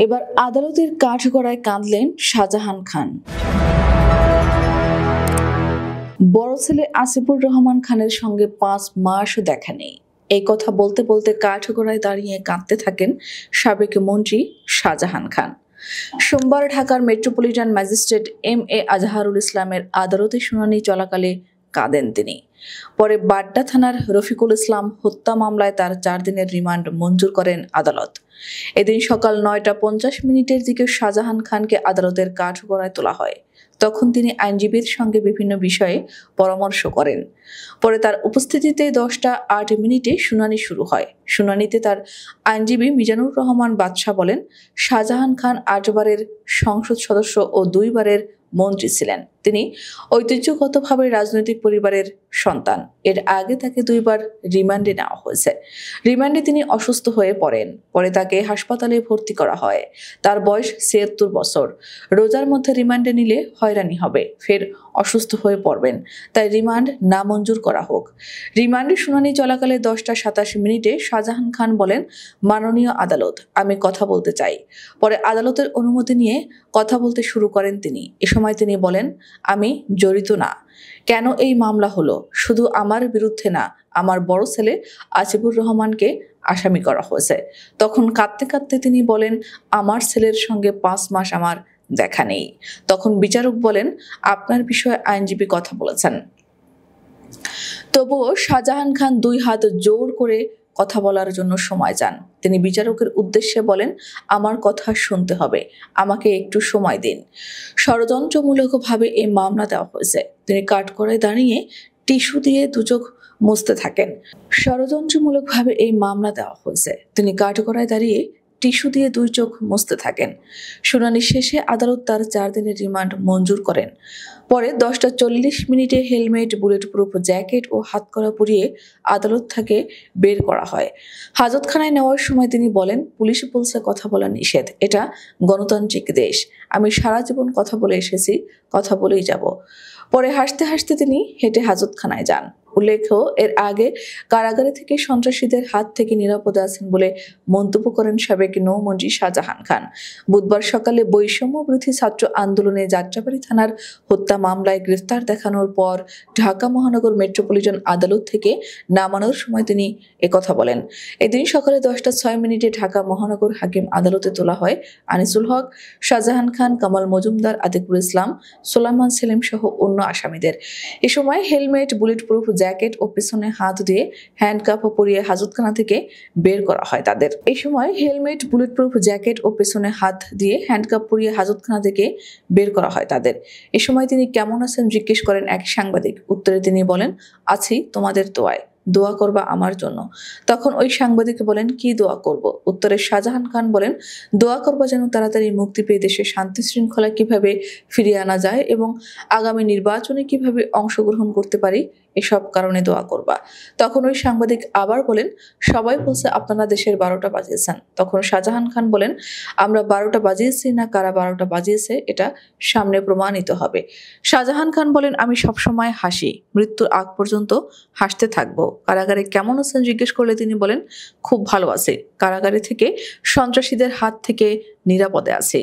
এবার আদালতের কাঠগড়ায় কাঁদলেন শাহজাহান খান। বড় ছেলে আসিফুর রহমান খানের সঙ্গে 5 মাসও দেখা নেই, এই কথা বলতে বলতে কাঠগড়ায় দাঁড়িয়ে কাঁদতে থাকেন সাবেক মন্ত্রী শাহজাহান খান। সোমবার ঢাকার মেট্রোপলিটন ম্যাজিস্ট্রেট MA আজহারুল ইসলামের আদালতে শুনানি চলাকালে কাঁদেন তিনি। পরে বাড্ডা থানার রফিকুল ইসলাম হত্যা মামলায় তার 4 দিনের রিমান্ড মঞ্জুর করেন আদালত। এদিন সকাল 9:50 দিকে শাহজাহান খানকে আদালতের কাঠগড়ায় তোলা হয়। তখন তিনি আইনজীবীর সঙ্গে বিভিন্ন বিষয়ে পরামর্শ করেন। পরে তার উপস্থিতিতে 10:08 শুনানি শুরু হয়। শুনানিতে তার আইনজীবী মিজানুর রহমান বাদশা বলেন, শাহজাহান খান 8 বারের সংসদ সদস্য ও 2 বারের মন্ত্রী ছিলেন। তিনি ঐতিহ্যগতভাবে রাজনৈতিক পরিবারের সন্তান। এর আগে তাকে 2 বার রিমান্ডে নেওয়া হয়েছে। রিমান্ডে তিনি অসুস্থ হয়ে পড়েন। পরে তাকে হাসপাতালে ভর্তি করা হয়। তার বয়স 76 বছর। রোজার মধ্যে রিমান্ডে নিলে হয়রানি হবে, ফের অসুস্থ হয়ে পড়বেন, তাই রিমান্ড নামঞ্জুর করা হোক। রিমান্ডে শুনানি চলাকালে 10:27 শাহজাহান খান বলেন, মাননীয় আদালত, আমি কথা বলতে চাই। পরে আদালতের অনুমতি নিয়ে কথা বলতে শুরু করেন তিনি। এ সময় তিনি বলেন, আমি জড়িত না। কেন এই মামলা হলো? শুধু আমার বিরুদ্ধে না, আমার বড় ছেলে আসিফুর রহমানকে আসামি করা হয়েছে। তখন কাঁদতে কাঁদতে তিনি বলেন, আমার ছেলের সঙ্গে 5 মাস আমার দেখা নেই। তখন বিচারক বলেন, আপনার বিষয়ে আইনজীবী কথা বলেছেন। তবুও শাহজাহান খান 2 হাত জোর করে কথা বলার জন্য সময় চান। তিনি বিচারকের উদ্দেশ্যে বলেন, আমার কথা শুনতে হবে, আমাকে একটু সময় দিন। ষড়যন্ত্রমূলকভাবে এই মামলা দেওয়া হয়েছে। তিনি কাঠগড়ায় দাঁড়িয়ে টিস্যু দিয়ে 2 চোখ মুছতে থাকেন। ষড়যন্ত্রমূলকভাবে এই মামলা দেওয়া হয়েছে। তিনি কাঠগড়ায় দাঁড়িয়ে টিস্যু দিয়ে 2 চোখ মুছতে থাকেন। শুনানি শেষে আদালত তার 4 দিনের রিমান্ড মঞ্জুর করেন। পরে 10:40 হেলমেট, বুলেটপ্রুফ জ্যাকেট ও হাতকড়া পরিয়ে আদালত থেকে বের করা হয়। হাজতখানায় নেওয়ার সময় তিনি বলেন, পুলিশ বলছে কথা বলা নিষেধ, এটা গণতান্ত্রিক দেশ। আমি সারা জীবন কথা বলে এসেছি, কথা বলেই যাব। পরে হাসতে হাসতে তিনি হেঁটে হাজতখানায় যান। উল্লেখ্য, এর আগে কারাগারে থেকে সন্ত্রাসীদের হাত থেকে নিরাপদে আছেন বলে মন্তব্য করেন সাবেক নৌমন্ত্রী শাহজাহান খান। বুধবার সকালে বৈষম্য বিরোধী ছাত্র আন্দোলনে যাত্রাবাড়ী থানার হত্যা মামলায় গ্রেফতার দেখানোর পর ঢাকা মহানগর মেট্রোপলিটন আদালত থেকে নামানোর সময় তিনি একথা বলেন। এদিন সকালে 10:06 ঢাকা মহানগর হাকিম আদালতে তোলা হয় আনিসুল হক, শাহজাহান খান, কামাল মজুমদার, আতিকুল ইসলাম, সোলাইমান সেলিম সহ অন্য আসামিদের। এ সময় হেলমেট, বুলেটপ্রুফ জ্যাকেট ও পিছনে হাত দিয়ে হ্যান্ডকাপ পরিয়ে হাজতখানা থেকে বের করা হয় তাদের। এই সময় হেলমেট, বুলেটপ্রুফ জ্যাকেট ও পিছনে হাত দিয়ে হ্যান্ডকাপ পরিয়ে হাজতখানা থেকে বের করা হয় তাদের। এ সময় তিনি কেমন আছেন জিজ্ঞেস করেন এক সাংবাদিক। উত্তরে তিনি বলেন, আছি তোমাদের দোয়ায়, দোয়া করবা আমার জন্য। তখন ওই সাংবাদিক বলেন, কি দোয়া করব? উত্তরে শাহজাহান খান বলেন, দোয়া করবা যেন তাড়াতাড়ি মুক্তি পেয়ে দেশে শান্তি শৃঙ্খলা কিভাবে ফিরিয়ে আনা যায় এবং আগামী নির্বাচনে কিভাবে অংশগ্রহণ করতে পারি, এসব কারণে দোয়া করবা। তখন ওই সাংবাদিক আবার বলেন, সবাই বলছে আপনারা দেশের 12টা বাজিয়েছেন। তখন শাহজাহান খান বলেন, আমরা 12টা বাজিয়েছি না কারা 12টা বাজিয়েছে এটা সামনে প্রমাণিত হবে। শাহজাহান খান বলেন, আমি সবসময় হাসি, মৃত্যুর আগ পর্যন্ত হাসতে থাকবো। কারাগারে কেমন আছেন জিজ্ঞেস করলে তিনি বলেন, খুব ভালো আছে, কারাগারে থেকে সন্ত্রাসীদের হাত থেকে নিরাপদে আছে।